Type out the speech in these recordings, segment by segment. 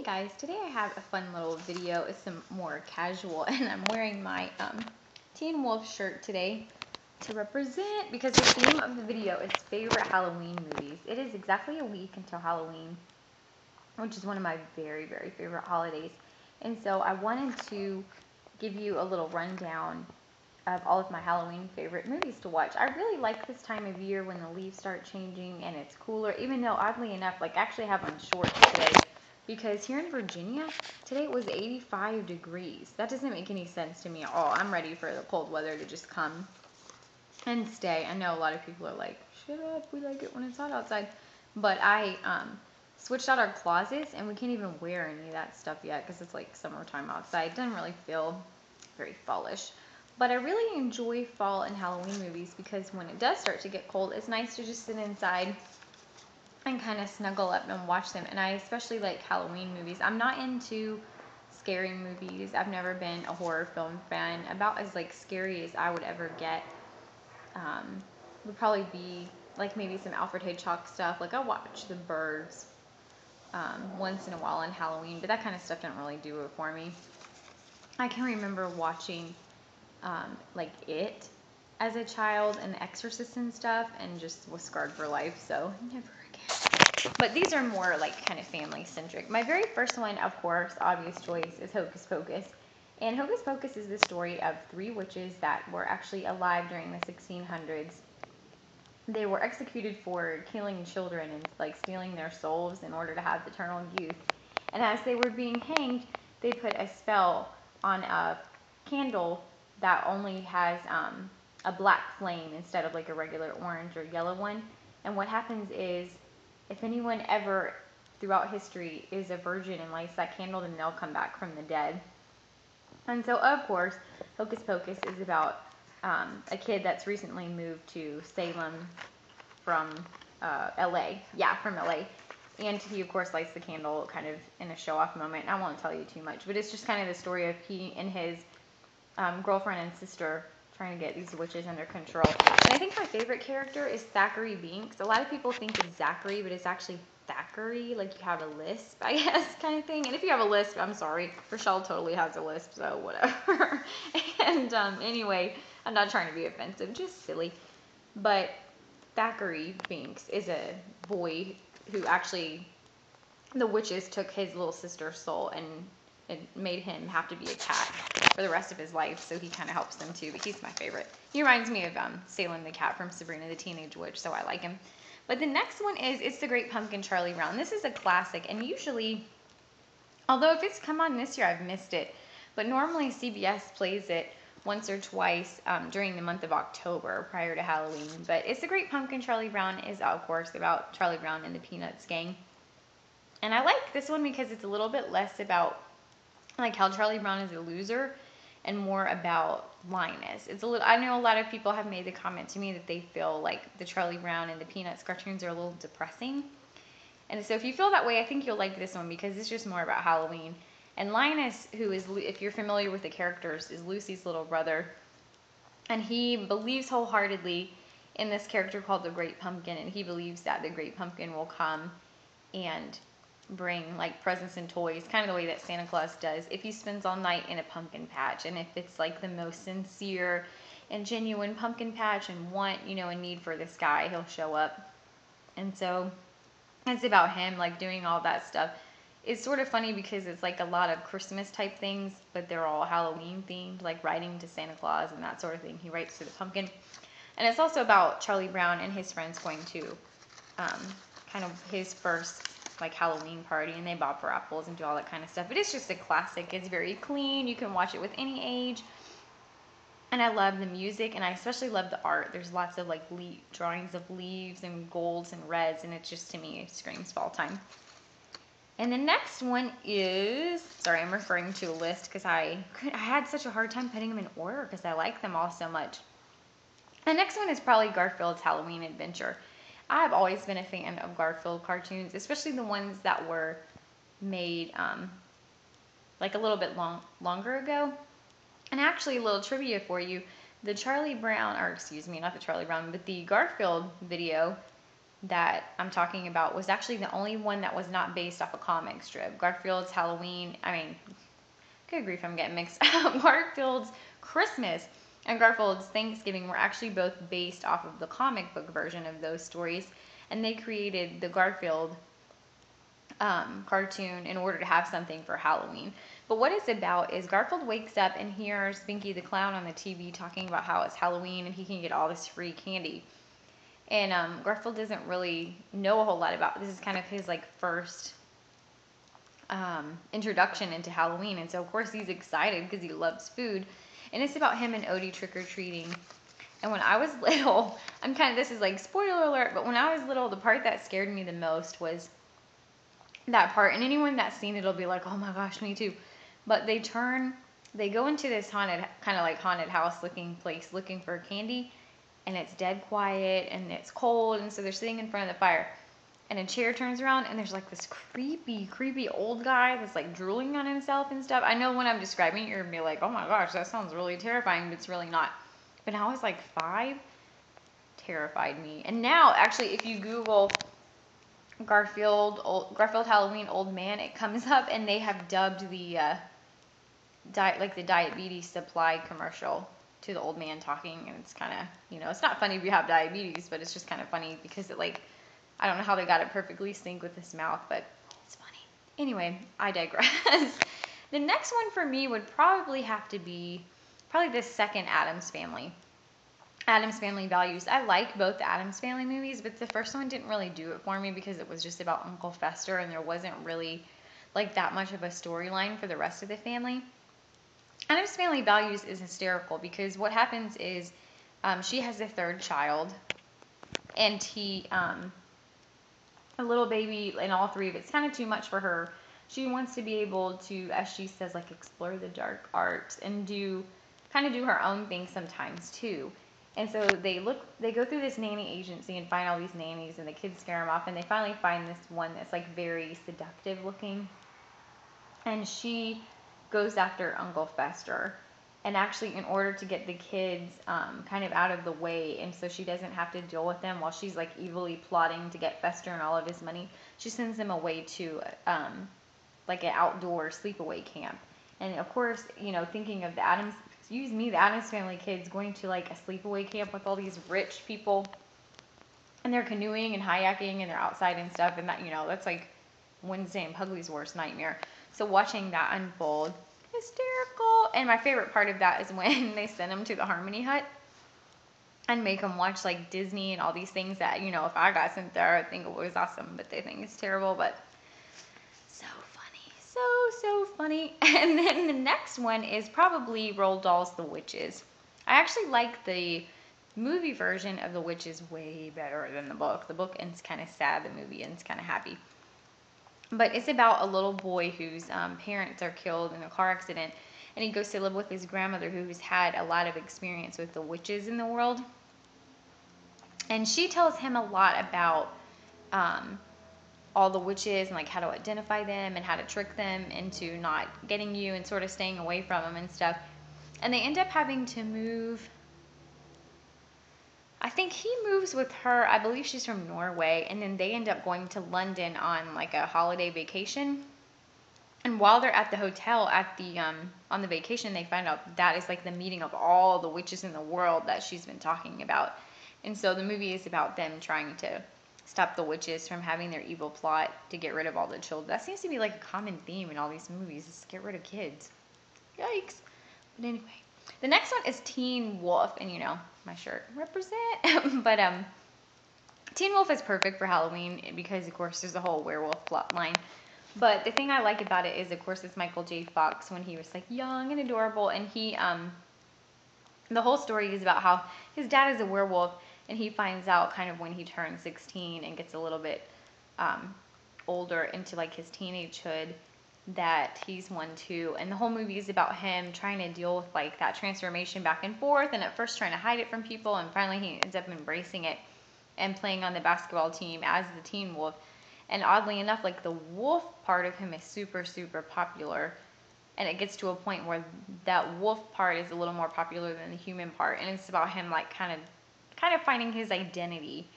Hey guys, today I have a fun little video. It's some more casual and I'm wearing my Teen Wolf shirt today to represent because the theme of the video is favorite Halloween movies. It is exactly a week until Halloween, which is one of my very, very favorite holidays. And so I wanted to give you a little rundown of all of my Halloween favorite movies to watch. I really like this time of year when the leaves start changing and it's cooler, even though oddly enough, like I actually have on shorts today because here in Virginia, today it was 85 degrees. That doesn't make any sense to me at all. I'm ready for the cold weather to just come and stay. I know a lot of people are like, shut up, we like it when it's hot outside. But I switched out our closets and we can't even wear any of that stuff yet because it's like summertime outside. It doesn't really feel very fallish. But I really enjoy fall and Halloween movies because when it does start to get cold, it's nice to just sit inside and kind of snuggle up and watch them. And I especially like Halloween movies. I'm not into scary movies. I've never been a horror film fan. About as like scary as I would ever get would probably be like maybe some Alfred Hitchcock stuff. Like I watch The Birds once in a while on Halloween, but that kind of stuff didn't really do it for me. I can remember watching like It as a child and The Exorcist and stuff, and just was scarred for life, so never again. But these are more like kind of family centric. My very first one, of course, obvious choice, is Hocus Pocus. And Hocus Pocus is the story of 3 witches that were actually alive during the 1600s. They were executed for killing children and like stealing their souls in order to have eternal youth. And as they were being hanged, they put a spell on a candle that only has a black flame instead of like a regular orange or yellow one. And what happens is, if anyone ever throughout history is a virgin and lights that candle, then they'll come back from the dead. And so, of course, Hocus Pocus is about a kid that's recently moved to Salem from LA. Yeah, from LA. And he, of course, lights the candle kind of in a show-off moment. I won't tell you too much, but it's just kind of the story of he and his girlfriend and sister trying to get these witches under control. And I think my favorite character is Thackeray Binks. A lot of people think it's Zachary, but it's actually Thackeray, like you have a lisp, I guess, kind of thing. And if you have a lisp, I'm sorry. Rochelle totally has a lisp, so whatever. And anyway, I'm not trying to be offensive, just silly. But Thackeray Binks is a boy who actually, the witches took his little sister's soul and it made him have to be a cat for the rest of his life, so he kind of helps them too, but he's my favorite. He reminds me of Salem the cat from Sabrina the Teenage Witch, so I like him. But the next one is It's the Great Pumpkin, Charlie Brown. This is a classic, and usually, although if it's come on this year, I've missed it, but normally CBS plays it once or twice during the month of October prior to Halloween. But It's the Great Pumpkin, Charlie Brown is, of course, about Charlie Brown and the Peanuts gang. And I like this one because it's a little bit less about like how Charlie Brown is a loser and more about Linus. It's a little, I know a lot of people have made the comment to me that they feel like the Charlie Brown and the Peanuts cartoons are a little depressing. And so if you feel that way, I think you'll like this one because it's just more about Halloween. And Linus, who is, if you're familiar with the characters, is Lucy's little brother. And he believes wholeheartedly in this character called the Great Pumpkin, and he believes that the Great Pumpkin will come and bring like presents and toys, kind of the way that Santa Claus does, if he spends all night in a pumpkin patch, and if it's like the most sincere and genuine pumpkin patch and want, you know, a need for this guy, he'll show up. And so it's about him like doing all that stuff. It's sort of funny because it's like a lot of Christmas type things, but they're all Halloween themed, like writing to Santa Claus and that sort of thing. He writes to the pumpkin. And it's also about Charlie Brown and his friends going to kind of his first like Halloween party, and they bob for apples and do all that kind of stuff. But it's just a classic. It's very clean. You can watch it with any age. And I love the music, and I especially love the art. There's lots of like drawings of leaves and golds and reds, and it just, to me, screams fall time. And the next one is, sorry, I'm referring to a list because I had such a hard time putting them in order because I like them all so much. The next one is probably Garfield's Halloween Adventure. I've always been a fan of Garfield cartoons, especially the ones that were made like a little bit longer ago. And actually, a little trivia for you, the Charlie Brown, or excuse me, not the Charlie Brown, but the Garfield video that I'm talking about was actually the only one that was not based off a comic strip. Garfield's Halloween, good grief, I'm getting mixed up. Garfield's Christmas and Garfield's Thanksgiving were actually both based off of the comic book version of those stories, and they created the Garfield cartoon in order to have something for Halloween. But what it's about is Garfield wakes up and hears Binky the Clown on the TV talking about how it's Halloween and he can get all this free candy. And Garfield doesn't really know a whole lot about, this is kind of his like first introduction into Halloween. And so of course he's excited because he loves food. And it's about him and Odie trick-or-treating. And when I was little, this is like spoiler alert, but when I was little, the part that scared me the most was that part. And anyone that's seen it will be like, oh my gosh, me too. But they go into this haunted, kind of like haunted house looking place looking for candy. And it's dead quiet and it's cold. And so they're sitting in front of the fire. And a chair turns around and there's like this creepy old guy that's like drooling on himself and stuff. I know when I'm describing it, you're going to be like, oh my gosh, that sounds really terrifying, but it's really not. But when I was like 5, terrified me. And now, actually, if you Google Garfield Halloween Old Man, it comes up and they have dubbed the the diabetes supply commercial to the old man talking. And it's kind of, it's not funny if you have diabetes, but it's just kind of funny because it I don't know how they got it perfectly synced with his mouth, but it's funny. Anyway, I digress. The next one for me would probably have to be the second Addams Family. Addams Family Values. I like both the Addams Family movies, but the first one didn't really do it for me because it was just about Uncle Fester and there wasn't really that much of a storyline for the rest of the family. Addams Family Values is hysterical because what happens is she has a third child and he a little baby and all 3 of it's kind of too much for her. She wants to be able to, as she says, explore the dark arts and do her own thing sometimes too. And so they go through this nanny agency and find all these nannies and the kids scare them off and they finally find this one that's very seductive looking. And she goes after Uncle Fester. And actually, in order to get the kids kind of out of the way, and so she doesn't have to deal with them while she's evilly plotting to get Fester and all of his money, she sends them away to an outdoor sleepaway camp. And of course, thinking of the Addams Family kids going to a sleepaway camp with all these rich people, and they're canoeing and kayaking and they're outside and stuff, and that that's Wednesday and Pugly's worst nightmare. So watching that unfold. Hysterical. And my favorite part of that is when they send them to the Harmony Hut and make them watch Disney and all these things that, if I got sent there, I think it was awesome, but they think it's terrible, but so funny. So funny. And then the next one is probably Roald Dahl's The Witches. I actually like the movie version of The Witches way better than the book. The book ends kind of sad. The movie ends kind of happy. But it's about a little boy whose parents are killed in a car accident, and he goes to live with his grandmother who's had a lot of experience with the witches in the world. And she tells him a lot about all the witches and how to identify them and how to trick them into not getting you and sort of staying away from them and stuff. And they end up having to move. I think he moves with her. I believe she's from Norway. And then they end up going to London on a holiday vacation. And while they're at the hotel on the vacation, they find out that is the meeting of all the witches in the world that she's been talking about. And so the movie is about them trying to stop the witches from having their evil plot to get rid of all the children. That seems to be a common theme in all these movies, is get rid of kids. Yikes. But anyway. The next one is Teen Wolf, and my shirt represent. But Teen Wolf is perfect for Halloween because, of course, there's a whole werewolf plot line. But the thing I like about it is, of course, it's Michael J. Fox when he was young and adorable, and he the whole story is about how his dad is a werewolf, and he finds out kind of when he turns 16 and gets a little bit older into his teenagehood, that he's one too. And the whole movie is about him trying to deal with that transformation back and forth, and at first trying to hide it from people, and finally he ends up embracing it and playing on the basketball team as the Teen Wolf. And oddly enough, the wolf part of him is super popular, and it gets to a point where that wolf part is a little more popular than the human part, and it's about him kind of finding his identity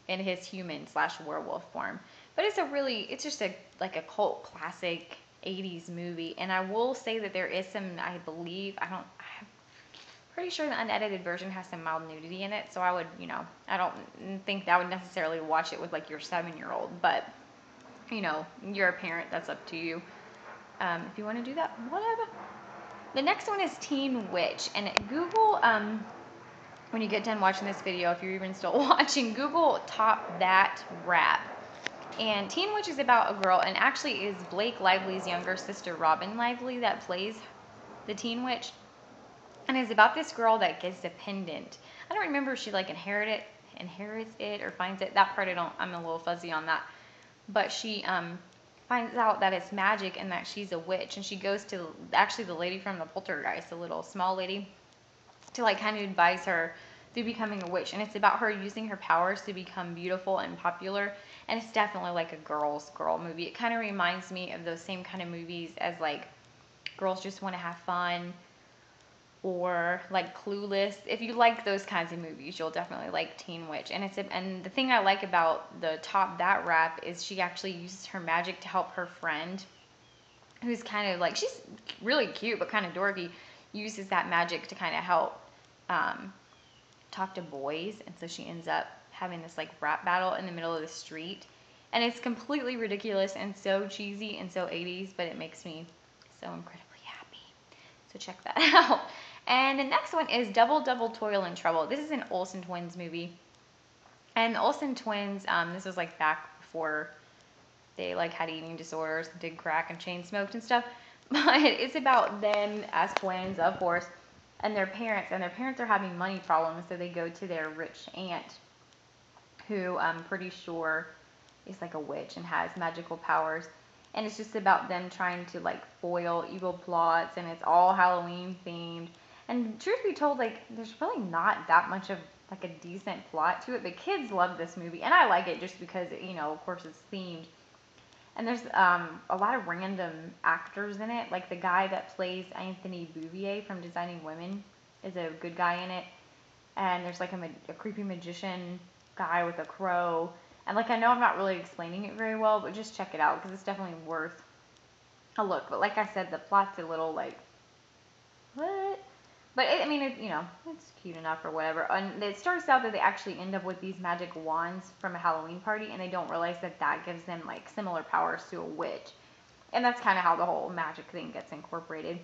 in his human/werewolf form. But it's just like a cult classic 80s movie. And I will say that there is some, I believe, I'm pretty sure the unedited version has some mild nudity in it. So I would, I don't think that I would necessarily watch it with like your 7-year-old. But, you're a parent, that's up to you. If you want to do that, whatever. The next one is Teen Witch. And Google, when you get done watching this video, if you're even still watching, Google Top That Rap. And Teen Witch is about a girl, and actually is Blake Lively's younger sister, Robin Lively, that plays the Teen Witch. And it's about this girl that gets a pendant. I don't remember if she like inherits it or finds it. That part I'm a little fuzzy on that. But she finds out that it's magic and that she's a witch. And she goes to actually the lady from the Poltergeist, the little small lady, to like kind of advise her through becoming a witch. And it's about her using her powers to become beautiful and popular. And it's definitely like a girl movie. It kind of reminds me of those same kind of movies as like Girls Just Want to Have Fun or like Clueless. If you like those kinds of movies, you'll definitely like Teen Witch. And the thing I like about the Top That Rap is she actually uses her magic to help her friend, who's kind of like, she's really cute but kind of dorky, uses that magic to kind of help talk to boys. And so she ends up having this like rap battle in the middle of the street. And it's completely ridiculous and so cheesy and so 80s, but it makes me so incredibly happy. So check that out. And the next one is Double Double Toil and Trouble. This is an Olsen Twins movie. And the Olsen Twins, this was like back before they like had eating disorders, did crack and chain smoked and stuff. But it's about them as twins, of course, and their parents. And their parents are having money problems, so they go to their rich aunt, who I'm pretty sure is like a witch and has magical powers. And it's just about them trying to like foil evil plots, and it's all Halloween themed. And truth be told, like there's really not that much of like a decent plot to it, but kids love this movie, and I like it just because, of course it's themed. And there's a lot of random actors in it. Like the guy that plays Anthony Bouvier from Designing Women is a good guy in it. And there's like a creepy magician guy with a crow. And like I know I'm not really explaining it very well, but just check it out because it's definitely worth a look. But like I said, the plot's a little like, what? But it's cute enough or whatever. And it starts out that they actually end up with these magic wands from a Halloween party, and they don't realize that gives them like similar powers to a witch. And that's kind of how the whole magic thing gets incorporated.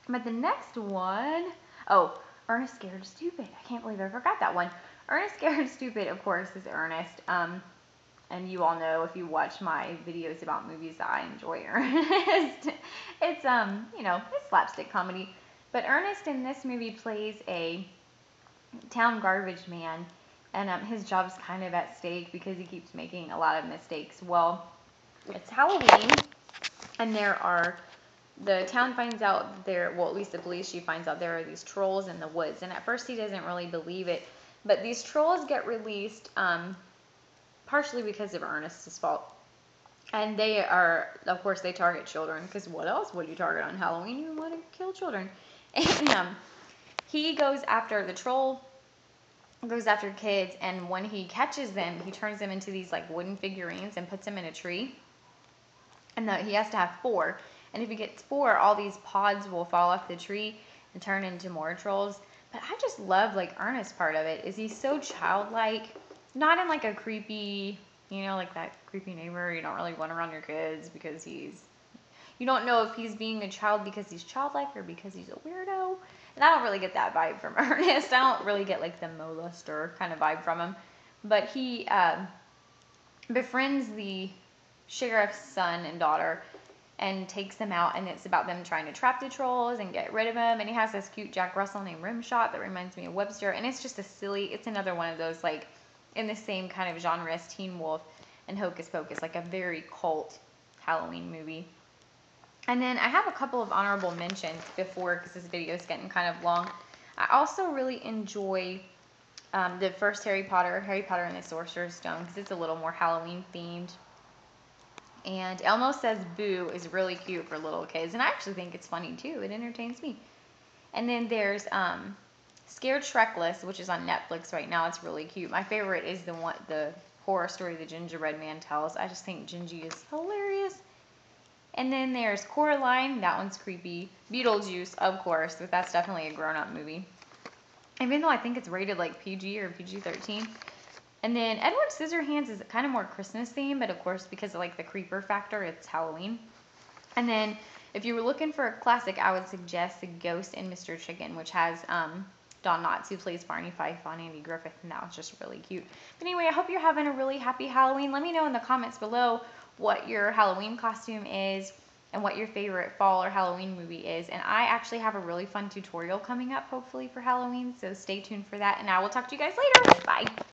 But the next one, Ernest Scared Stupid. I can't believe I forgot that one. Ernest Scared Stupid, of course, is Ernest. And you all know if you watch my videos about movies that I enjoy Ernest. It's it's slapstick comedy. But Ernest in this movie plays a town garbage man, and his job's kind of at stake because he keeps making a lot of mistakes. Well, it's Halloween, and the town finds out at least the police chief finds out there are these trolls in the woods, and at first he doesn't really believe it, but these trolls get released partially because of Ernest's fault. And they are, of course, they target children, because what else would you target on Halloween? You want to kill children. And he goes after the troll, goes after kids, and when he catches them, he turns them into these like wooden figurines and puts them in a tree. And he has to have 4. And if he gets 4, all these pods will fall off the tree and turn into more trolls. But I just love like Ernest's part of it is he's so childlike, not in like a creepy, like that creepy neighbor you don't really want around your kids because you don't know if he's being a child because he's childlike or because he's a weirdo. And I don't really get that vibe from Ernest. I don't really get like the molester kind of vibe from him. But he befriends the sheriff's son and daughter and takes them out, and it's about them trying to trap the trolls and get rid of them. And he has this cute Jack Russell named Rimshot that reminds me of Webster. And it's just it's another one of those like in the same kind of genre as Teen Wolf and Hocus Pocus, like a very cult Halloween movie. And then I have a couple of honorable mentions because this video is getting kind of long. I also really enjoy the first Harry Potter and the Sorcerer's Stone, because it's a little more Halloween themed. And Elmo Says Boo is really cute for little kids, and I actually think it's funny too. It entertains me. And then there's Scared Shrekless, which is on Netflix right now. It's really cute. My favorite is the horror story the gingerbread man tells. I just think Gingy is hilarious. And then there's Coraline. That one's creepy. Beetlejuice, of course, but that's definitely a grown-up movie. Even though I think it's rated like PG or PG-13. And then Edward Scissorhands is kind of more Christmas themed, but of course because of like the creeper factor, it's Halloween. And then if you were looking for a classic, I would suggest The Ghost and Mr. Chicken, which has Don Knotts, who plays Barney Fife on Andy Griffith, and that was just really cute. But anyway, I hope you're having a really happy Halloween. Let me know in the comments below what your Halloween costume is and what your favorite fall or Halloween movie is. And I actually have a really fun tutorial coming up, hopefully, for Halloween, so stay tuned for that. And I will talk to you guys later. Bye.